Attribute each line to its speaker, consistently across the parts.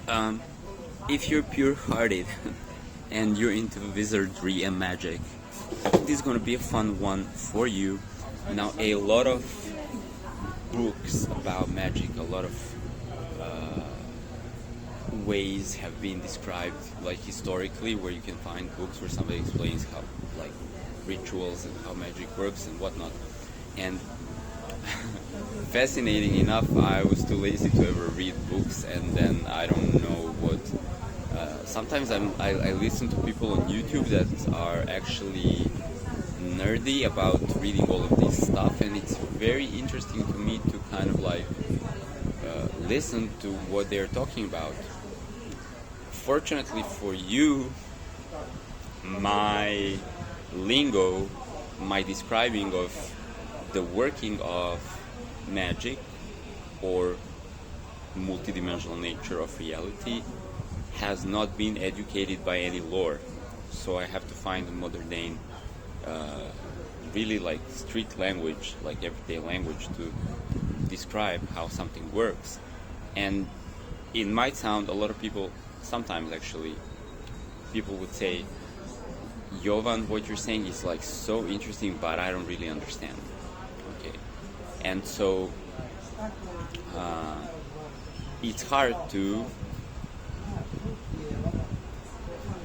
Speaker 1: Um, if you're pure-hearted and you're into wizardry and magic, this is gonna be a fun one for you. Now, a lot of books about magic, a lot of ways have been described, like historically, where you can find books where somebody explains how, like, rituals and how magic works and whatnot. And fascinating enough, I was too lazy to ever read books, and then I don't know what. Sometimes I listen to people on YouTube that are actually nerdy about reading all of this stuff, and it's very interesting to me to kind of like listen to what they're talking about. Fortunately for you, my lingo, my describing of the working of magic or multidimensional nature of reality has not been educated by any lore. So I have to find a modern day, really like street language, like everyday language, to describe how something works. And it might sound, a lot of people, sometimes actually, people would say, Jovan, what you're saying is like so interesting, but I don't really understand. Okay, and so it's hard to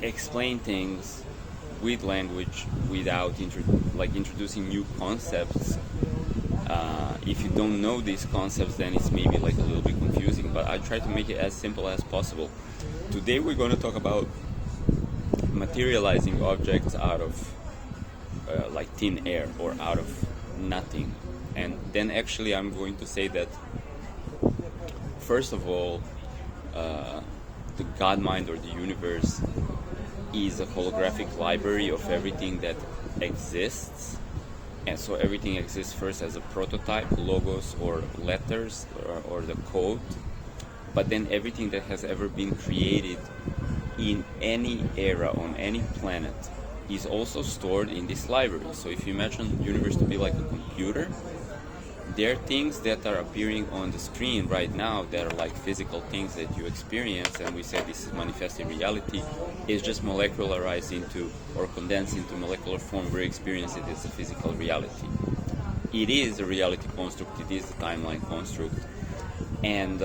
Speaker 1: explain things with language without introducing new concepts. If you don't know these concepts, then it's maybe like a little bit confusing, but I try to make it as simple as possible. Today we're going to talk about materializing objects out of like thin air or out of nothing. And then actually I'm going to say that first of all, the God mind or the universe is a holographic library of everything that exists. And so everything exists first as a prototype, logos or letters or the code. But then everything that has ever been created in any era on any planet is also stored in this library. So if you imagine the universe to be like a computer, there are things that are appearing on the screen right now that are like physical things that you experience, and we say this is manifested reality. It's just molecularized into or condensed into molecular form. We experience it as a physical reality. It is a reality construct, it is a timeline construct. And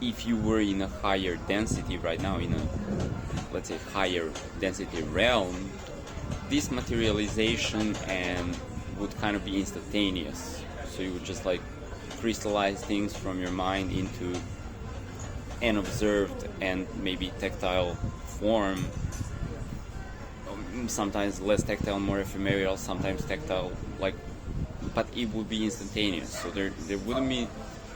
Speaker 1: if you were in a higher density right now, in a, let's say, higher density realm, this materialization and would kind of be instantaneous. So you would just like crystallize things from your mind into an observed and maybe tactile form. Sometimes less tactile, more ephemeral, sometimes tactile, but it would be instantaneous. So there wouldn't be,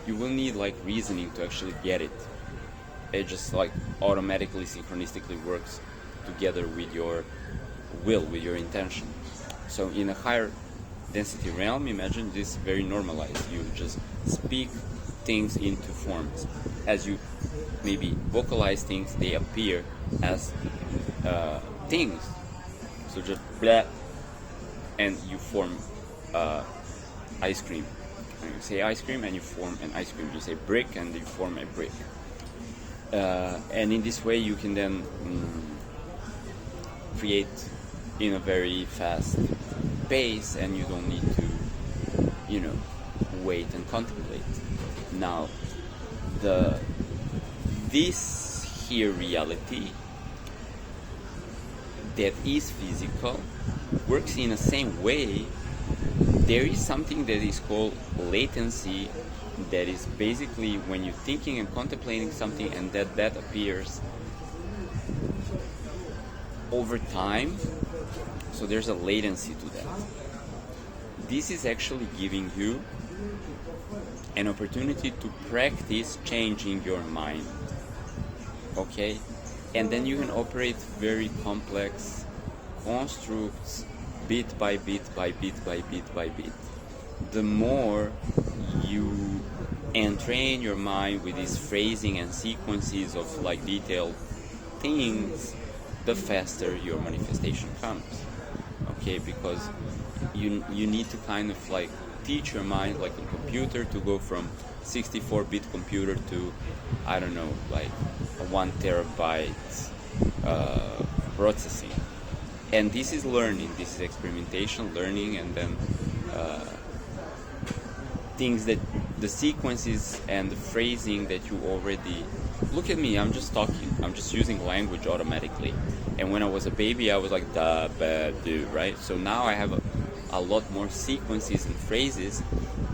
Speaker 1: you will need like reasoning to actually get it. It just like automatically, synchronistically works together with your will, with your intention. So in a higher density realm, imagine this very normalized. You just speak things into forms. As you maybe vocalize things, they appear as things. So just blah, and you form ice cream. And you say ice cream and you form an ice cream. You say brick and you form a brick. And in this way you can then create in a very fast pace, and you don't need to, wait and contemplate. Now, this here reality that is physical works in the same way. There is something that is called latency, that is basically when you're thinking and contemplating something and that appears over time. So there's a latency to that. This is actually giving you an opportunity to practice changing your mind. Okay? And then you can operate very complex constructs bit by bit by bit by bit by bit. The more you entrain your mind with these phrasing and sequences of like detailed things, the faster your manifestation comes. Okay, because you need to kind of like teach your mind like a computer to go from 64-bit computer to, I don't know, like a 1 terabyte processing. And this is learning, this is experimentation, learning, and then things that the sequences and the phrasing that you already look at me. I'm just talking, I'm just using language automatically. And when I was a baby, I was like da ba do, right? So now I have a lot more sequences and phrases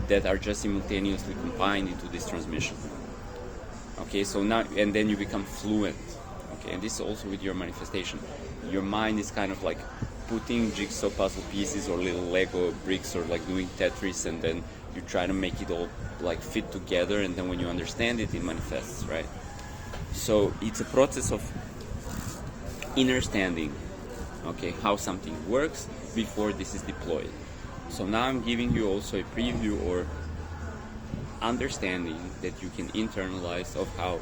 Speaker 1: that are just simultaneously combined into this transmission. Okay, so now, and then you become fluent. Okay, and this is also with your manifestation. Your mind is kind of like putting jigsaw puzzle pieces or little Lego bricks, or like doing Tetris, and then you try to make it all like fit together, and then when you understand it, it manifests, right? So it's a process of understanding, okay, how something works before this is deployed. So now I'm giving you also a preview or understanding that you can internalize of how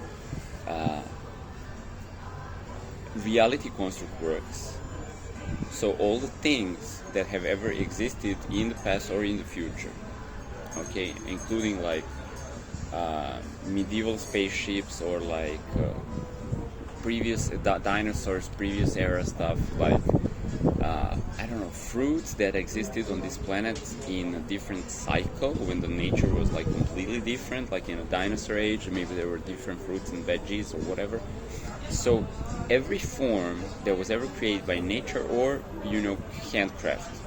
Speaker 1: reality construct works. So all the things that have ever existed in the past or in the future, okay, including like medieval spaceships, or like previous dinosaurs, previous era stuff, like I don't know, fruits that existed on this planet in a different cycle when the nature was like completely different, like in a dinosaur age, maybe there were different fruits and veggies or whatever. So every form that was ever created by nature, or handcraft,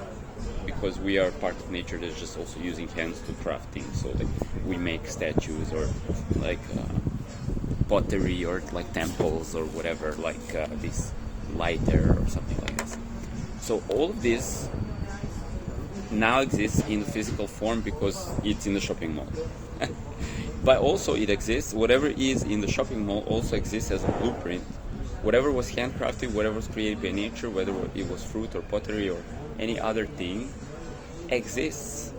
Speaker 1: because we are part of nature that's just also using hands to craft things. So like we make statues, or like pottery, or like temples, or whatever, like this lighter or something like this. So all of this now exists in the physical form because it's in the shopping mall. But also it exists, whatever is in the shopping mall also exists as a blueprint. Whatever was handcrafted, whatever was created by nature, whether it was fruit or pottery or any other thing, exists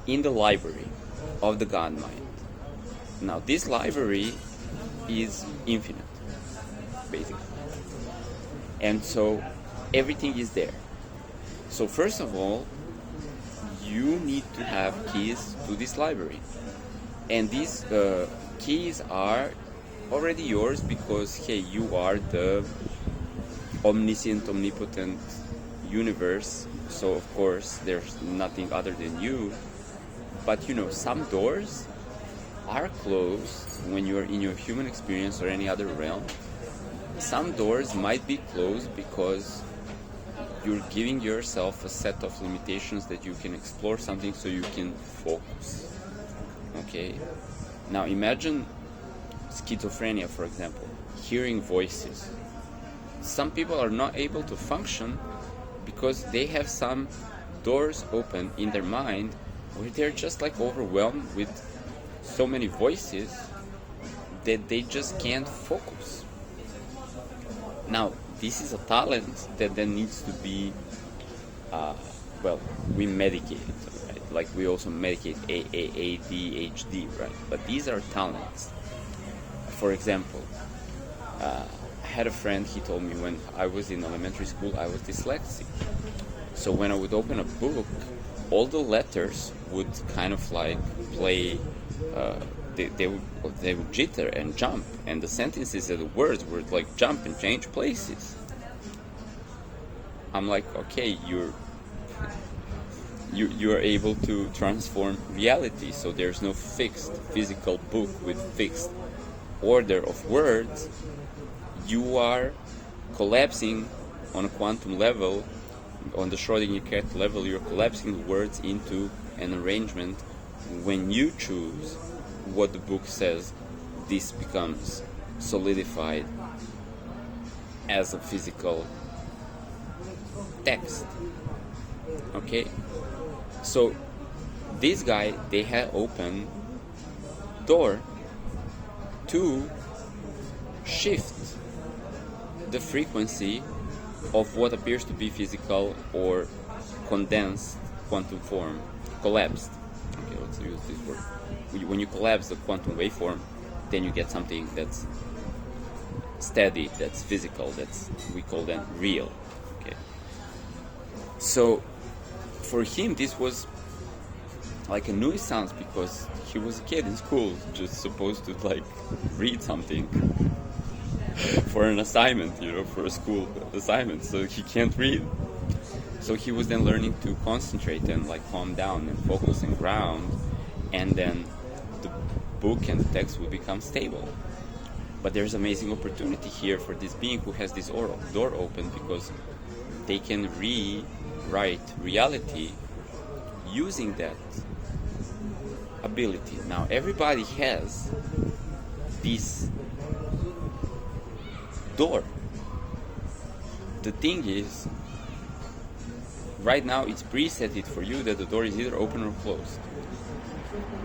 Speaker 1: in the library of the God mind. Now this library is infinite, basically. And so everything is there. So first of all, you need to have keys to this library. And these keys are already yours because, hey, you are the omniscient, omnipotent universe. So of course, there's nothing other than you. But some doors are closed when you're in your human experience or any other realm. Some doors might be closed because you're giving yourself a set of limitations that you can explore something so you can focus. Okay? Now imagine schizophrenia, for example, hearing voices. Some people are not able to function because they have some doors open in their mind where they're just like overwhelmed with so many voices that they just can't focus. Now, this is a talent that then needs to be, we medicate it, right? Like we also medicate ADHD, right? But these are talents. For example, I had a friend, he told me when I was in elementary school, I was dyslexic. So when I would open a book, all the letters would kind of like play, they would jitter and jump, and the sentences and the words would like jump and change places. I'm like, okay, you're able to transform reality, so there's no fixed physical book with fixed order of words. You are collapsing on a quantum level, on the Schrödinger cat level, you're collapsing the words into an arrangement. When you choose what the book says, this becomes solidified as a physical text. Okay? So this guy, they had open door to shift the frequency of what appears to be physical or condensed quantum form, collapsed. Okay, let's use this word. When you collapse the quantum waveform, then you get something that's steady, that's physical, we call them real. Okay. So for him, this was like a nuisance because he was a kid in school, just supposed to like read something for an assignment, for a school assignment, so he can't read. So he was then learning to concentrate and like calm down and focus and ground, and then the book and the text will become stable. But there's amazing opportunity here for this being who has this door open, because they can rewrite reality using that ability. Now everybody has this door. The thing is, right now it's preset for you that the door is either open or closed.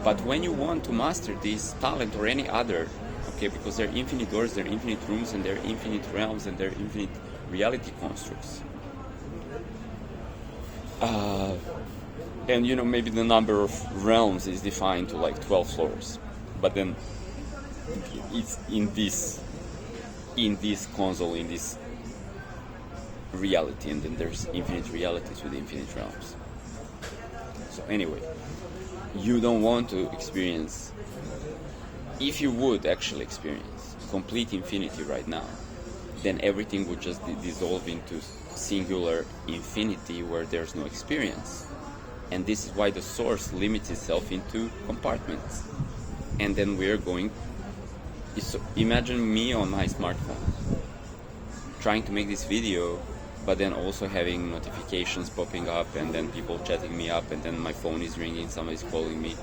Speaker 1: But when you want to master this talent or any other, okay, because there are infinite doors, there are infinite rooms, and there are infinite realms, and there are infinite reality constructs. And maybe the number of realms is defined to like 12 floors, but then it's in this console, in this reality, and then there's infinite realities with infinite realms. So anyway, you don't want to experience, if you would actually experience complete infinity right now, then everything would just dissolve into singular infinity where there's no experience. And this is why the source limits itself into compartments. And then we're going, so imagine me on my smartphone trying to make this video, but then also having notifications popping up, and then people chatting me up, and then my phone is ringing, somebody's calling me,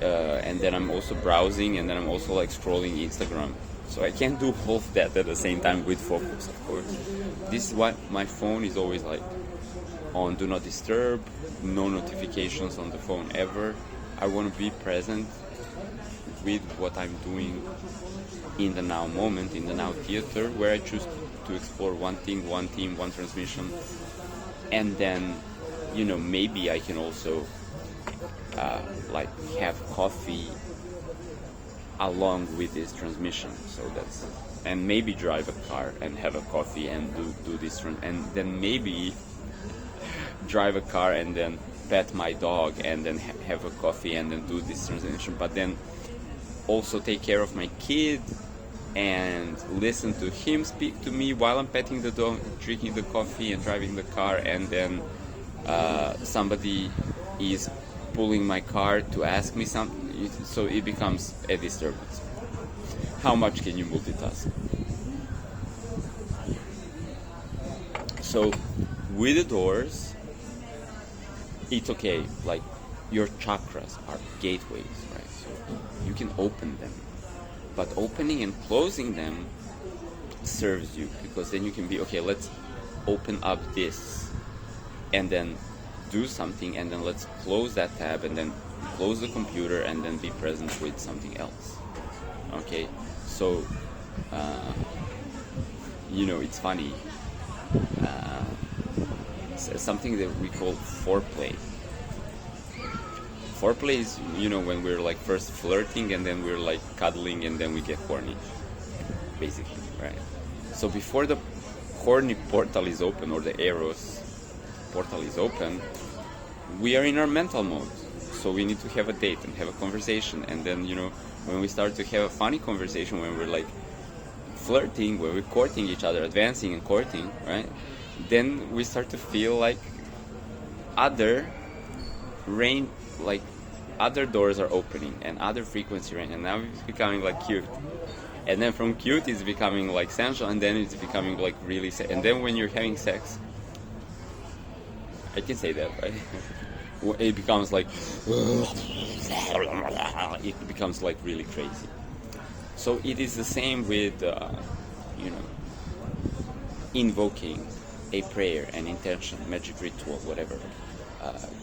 Speaker 1: and then I'm also browsing, and then I'm also like scrolling Instagram. So I can't do all of that at the same time with focus, of course. This is why my phone is always like on do not disturb, no notifications on the phone ever. I want to be present with what I'm doing in the now moment, in the now theater, where I choose to explore one thing, one team, one transmission, and then, maybe I can also like have coffee along with this transmission. So that's, and maybe drive a car and have a coffee and do this, and then maybe drive a car and then pet my dog and then have a coffee and then do this transmission, but then also take care of my kid and listen to him speak to me while I'm petting the dog, drinking the coffee and driving the car, and then somebody is pulling my car to ask me something, so it becomes a disturbance. How much can you multitask? So with the doors, it's okay, like your chakras are gateways, right? So you can open them, but opening and closing them serves you, because then you can be, okay, let's open up this and then do something, and then let's close that tab and then close the computer and then be present with something else. Okay, so it's funny, something that we call foreplay. Foreplay is, when we're like first flirting and then we're like cuddling and then we get horny, basically, right? So before the horny portal is open, or the eros portal is open, we are in our mental mode. So we need to have a date and have a conversation, and then when we start to have a funny conversation, when we're like flirting, when we're courting each other, advancing and courting, right? Then we start to feel like other doors are opening and other frequency range, and now it's becoming like cute, and then from cute it's becoming like sensual, and then it's becoming like really and then when you're having sex, I can say that, right? It becomes like it becomes like really crazy. So it is the same with invoking a prayer, an intention, magic ritual, whatever,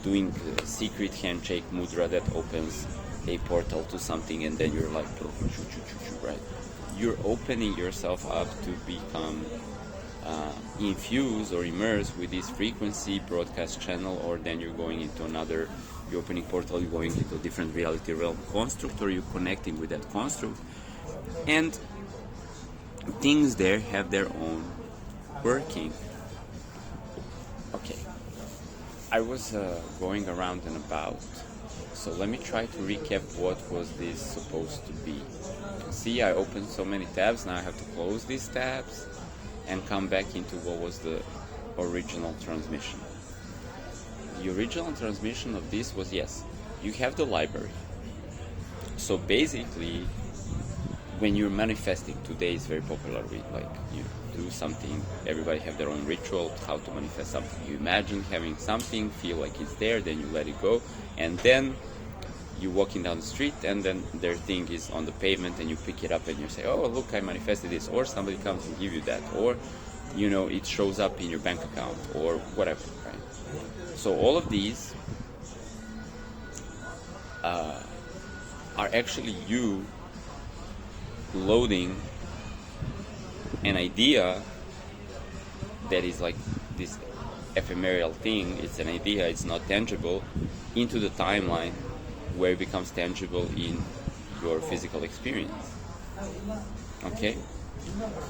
Speaker 1: doing a secret handshake mudra that opens a portal to something, and then you're like, right? You're opening yourself up to become infused or immersed with this frequency broadcast channel, or then you're going into another, you're opening portal, you're going into a different reality realm construct, or you're connecting with that construct, and things there have their own working. Okay, I was going around and about So let me try to recap what was this supposed to be. See, I opened so many tabs, now I have to close these tabs and come back into what was the original transmission. The original transmission of this was, yes, you have the library. So basically, when you're manifesting, today is very popular with, like, you do something, everybody have their own ritual, how to manifest something. You imagine having something, feel like it's there, then you let it go, and then you're walking down the street and then their thing is on the pavement and you pick it up and you say, oh, look, I manifested this, or somebody comes and give you that, or, you know, it shows up in your bank account or whatever, right? So all of these are actually you loading an idea that is like this ephemeral thing. It's an idea, it's not tangible, into the timeline where it becomes tangible in your physical experience. Okay?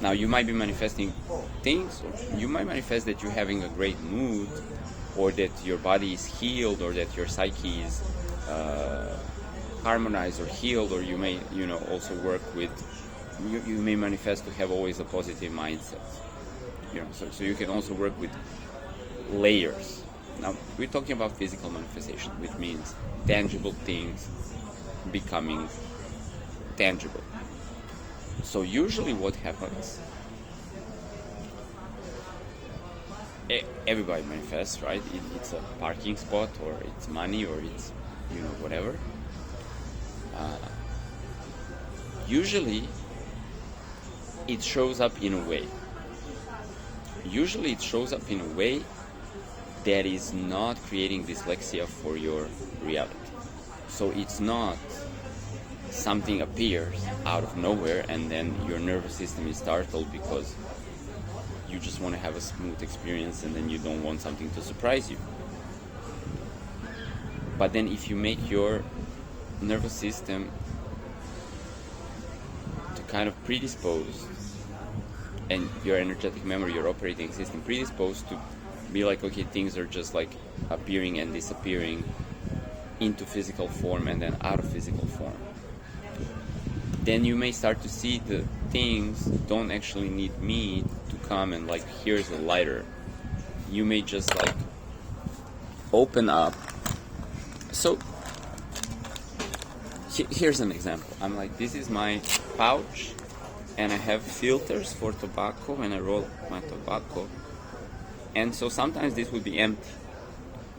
Speaker 1: Now you might be manifesting things, or you might manifest that you're having a great mood, or that your body is healed, or that your psyche is harmonized or healed, or you may, you know, also work with, you may manifest to have always a positive mindset. You know, so you can also work with layers. Now we're talking about physical manifestation, which means tangible things becoming tangible. So usually what happens, everybody manifests, right? It's a parking spot, or it's money, or it's, you know, whatever. Usually it shows up in a way. Usually it shows up in a way that is not creating dyslexia for your reality. So it's not something appears out of nowhere and then your nervous system is startled because you just want to have a smooth experience and then you don't want something to surprise you. But then if you make your nervous system to kind of predisposed, and your energetic memory, your operating system predisposed to be like, okay, things are just like appearing and disappearing into physical form and then out of physical form, then you may start to see the things don't actually need me to come and like, here's a lighter. You may just like open up. So here's an example. I'm like, this is my pouch and I have filters for tobacco when I roll my tobacco. And so sometimes this would be empty,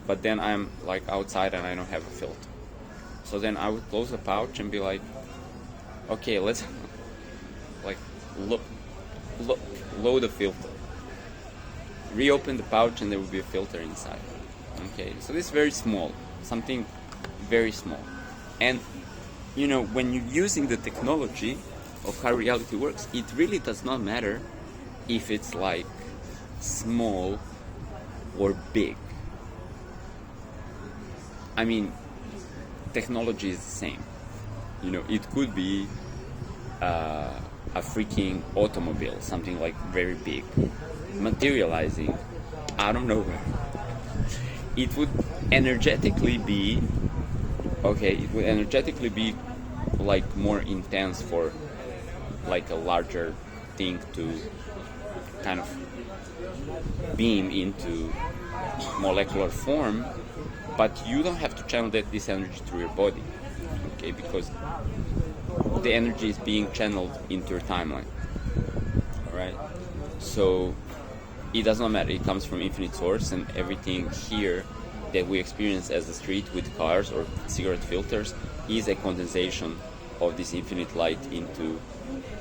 Speaker 1: but then I'm like outside and I don't have a filter. So then I would close the pouch and be like, okay, let's like load a filter. Reopen the pouch and there will be a filter inside. Okay, so this is very small, something very small. And you know, when you're using the technology of how reality works, it really does not matter if it's like small or big. I mean, technology is the same. You know, it could be a freaking automobile, something like very big, materializing out of nowhere. It would energetically be, okay, it would energetically be like more intense for like a larger thing to kind of beam into molecular form, but you don't have to channel this energy through your body, okay, because the energy is being channeled into your timeline. Alright, so it does not matter, it comes from infinite source, and everything here that we experience as the street with cars or cigarette filters is a condensation of this infinite light into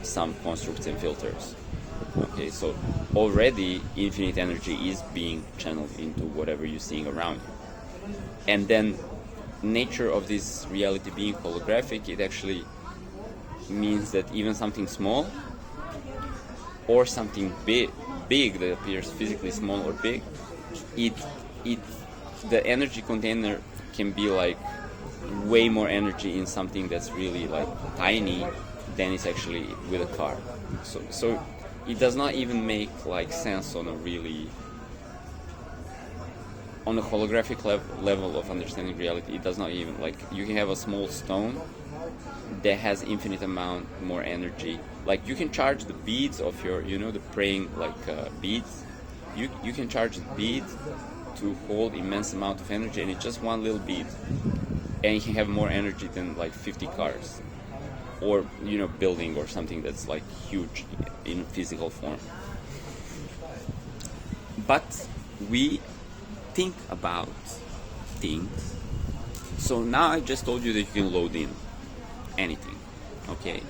Speaker 1: some constructs and filters. Okay, so already infinite energy is being channeled into whatever you're seeing around you. And then nature of this reality being holographic, it actually means that even something small or something big that appears physically small or big, the energy container can be like way more energy in something that's really like tiny than it's actually with a car. So it does not even make like sense on a really on a holographic level of understanding reality, it does not even, like, you can have a small stone that has infinite amount more energy. Like, you can charge the beads of your, the praying, like, beads. You can charge the bead to hold immense amount of energy, and it's just one little bead, and it can have more energy than like 50 cars, or building, or something that's like huge in physical form. But we think about things. So now I just told you that you can load in anything, okay?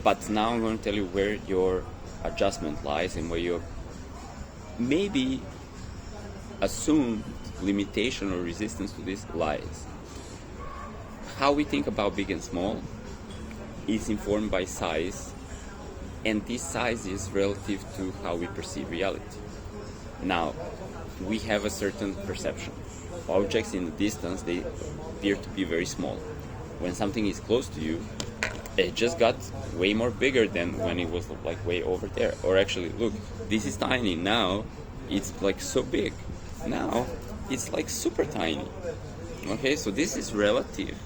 Speaker 1: But now I'm going to tell you where your adjustment lies, and where your maybe assumed limitation or resistance to this lies. How we think about big and small is informed by size, and this size is relative to how we perceive reality. Now, we have a certain perception. Objects in the distance, they appear to be very small. When something is close to you, it just got way more bigger than when it was like way over there. Or actually, look, this is tiny. Now it's like so big. Now it's like super tiny. Okay, so this is relative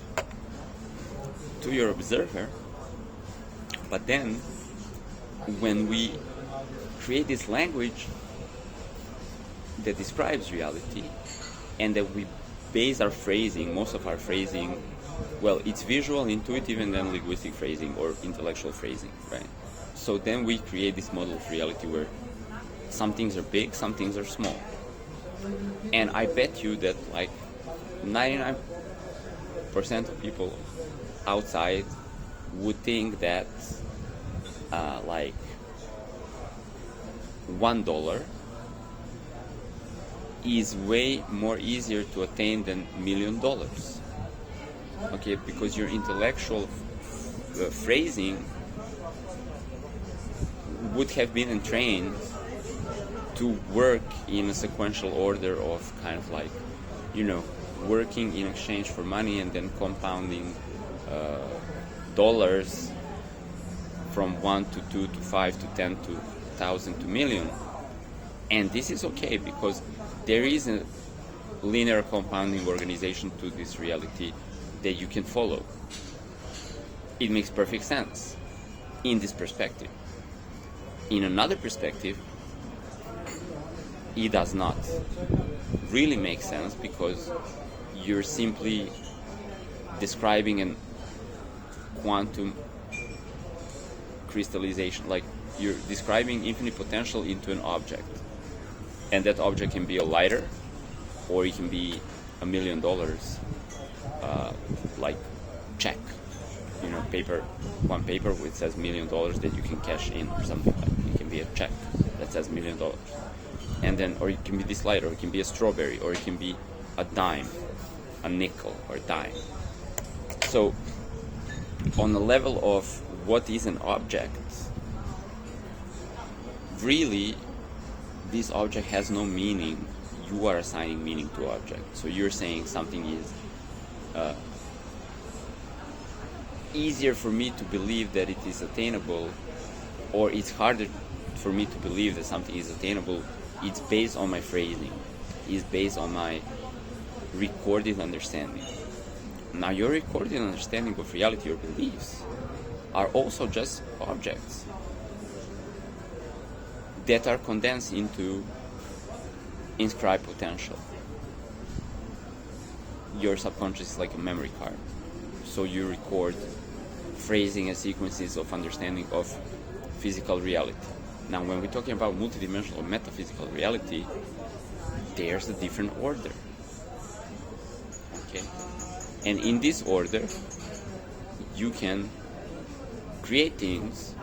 Speaker 1: to your observer. But then when we create this language that describes reality, and that we base our phrasing, most of our phrasing, well, it's visual, intuitive, and then linguistic phrasing or intellectual phrasing, right? So then we create this model of reality where some things are big, some things are small. And I bet you that like 99% of people outside would think that like $1 is way more easier to attain than $1 million. Okay, because your intellectual phrasing would have been entrained to work in a sequential order of kind of like, working in exchange for money and then compounding dollars from 1 to 2 to 5 to 10 to 1,000 to million. And this is okay because there is a linear compounding organization to this reality that you can follow. It makes perfect sense in this perspective. In another perspective, it does not really make sense because you're simply describing a quantum crystallization, like you're describing infinite potential into an object. And that object can be a lighter, or it can be $1 million, like check, paper, one paper which says $1 million that you can cash in or something like that. It can be a check that says $1 million. And then, or it can be this lighter, or it can be a strawberry, or it can be a dime, a nickel or dime. So, on the level of what is an object, really, this object has no meaning. You are assigning meaning to object. So you're saying something is easier for me to believe that it is attainable, or it's harder for me to believe that something is attainable. It's based on my phrasing. It's based on my recorded understanding. Now, your recorded understanding of reality or beliefs are also just objects that are condensed into inscribed potential. Your subconscious is like a memory card. So you record phrasing and sequences of understanding of physical reality. Now, when we're talking about multidimensional or metaphysical reality, there's a different order. Okay? And in this order, you can create things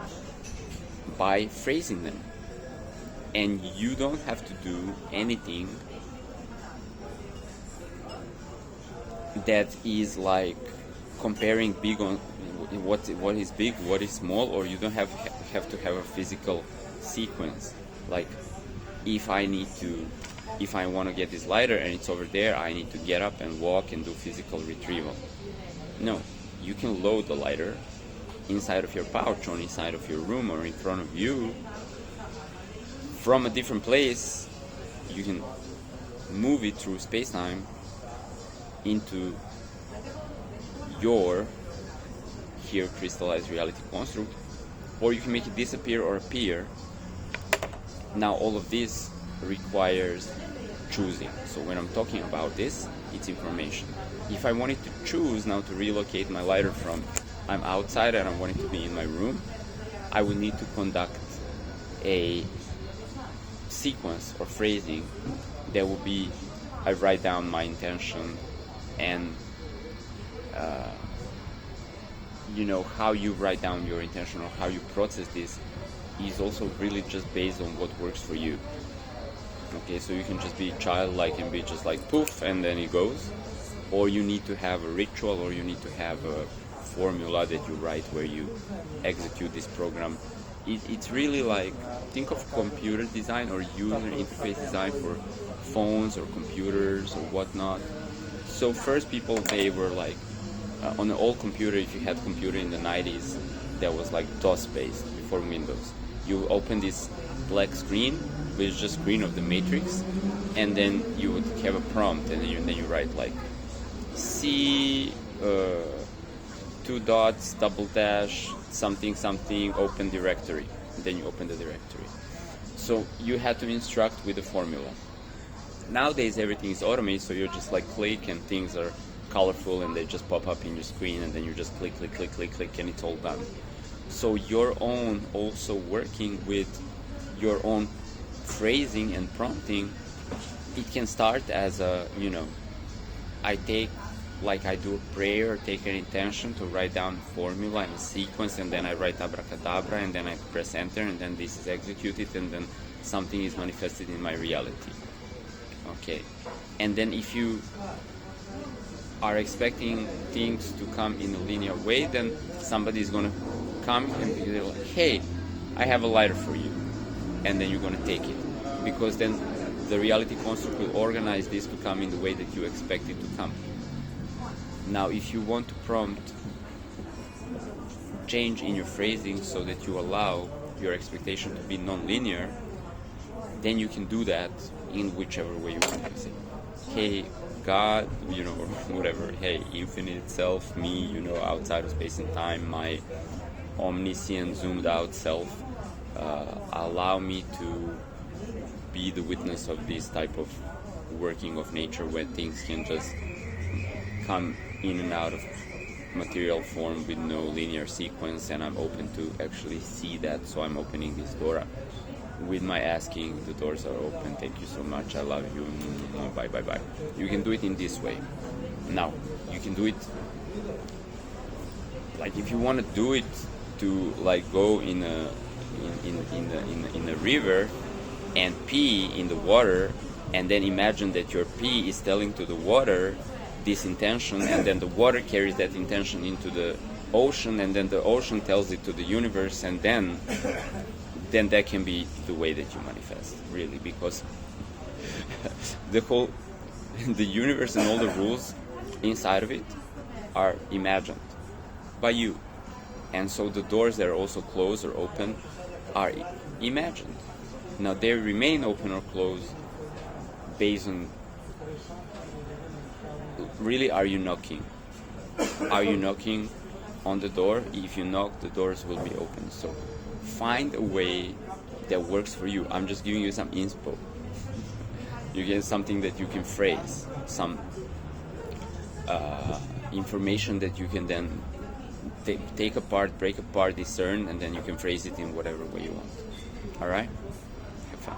Speaker 1: by phrasing them. And you don't have to do anything that is like comparing big on what is big, what is small, or you don't have to have a physical sequence. Like if I want to get this lighter and it's over there, I need to get up and walk and do physical retrieval. No, you can load the lighter inside of your pouch or inside of your room or in front of you from a different place. You can move it through space-time into your here crystallized reality construct, or you can make it disappear or appear. Now all of this requires choosing. So when I'm talking about this, it's information. If I wanted to choose now to relocate my lighter from I'm outside and I want it to be in my room, I would need to conduct a sequence or phrasing that would be, I write down my intention, and how you write down your intention or how you process this is also really just based on what works for you. Okay, so you can just be childlike and be just like poof and then it goes, or you need to have a ritual, or you need to have a formula that you write where you execute this program. It's really like, think of computer design or user interface design for phones or computers or whatnot. So first people, they were like, on an old computer, if you had a computer in the 90s that was like DOS based before Windows, you open this black screen, which is just screen of the matrix, and then you would have a prompt, and then you write like C 2 dots double dash something something open directory, and then you open the directory. So you had to instruct with a formula. Nowadays everything is automated, so you just like click and things are colorful and they just pop up in your screen, and then you just click and it's all done. So your own also working with your own phrasing and prompting, it can start as a, I do a prayer, take an intention to write down a formula and a sequence, and then I write abracadabra, and then I press enter, and then this is executed, and then something is manifested in my reality. Okay, and then if you are expecting things to come in a linear way, then somebody is going to come and be like, hey, I have a lighter for you, and then you're going to take it, because then the reality construct will organize this to come in the way that you expect it to come. Now if you want to prompt change in your phrasing so that you allow your expectation to be non-linear, then you can do that in whichever way you want to say. Hey God, or whatever, hey infinite self, me, outside of space and time, my omniscient zoomed out self, allow me to be the witness of this type of working of nature, where things can just come in and out of material form with no linear sequence, and I'm open to actually see that. So I'm opening this door with my asking, the doors are open, thank you so much, I love you, bye bye bye. You can do it in this way. Now you can do it like, if you want to do it to like go in a river and pee in the water, and then imagine that your pee is telling to the water this intention, and then the water carries that intention into the ocean, and then the ocean tells it to the universe, and then that can be the way that you manifest, really, because the universe and all the rules inside of it are imagined by you, and so the doors that are also closed or open are imagined. Now they remain open or closed based on, really, are you knocking? Are you knocking on the door? If you knock, the doors will be open. So find a way that works for you. I'm just giving you some inspo. You get something that you can phrase, some information that you can then take apart, break apart, discern, and then you can phrase it in whatever way you want. All right? Have fun.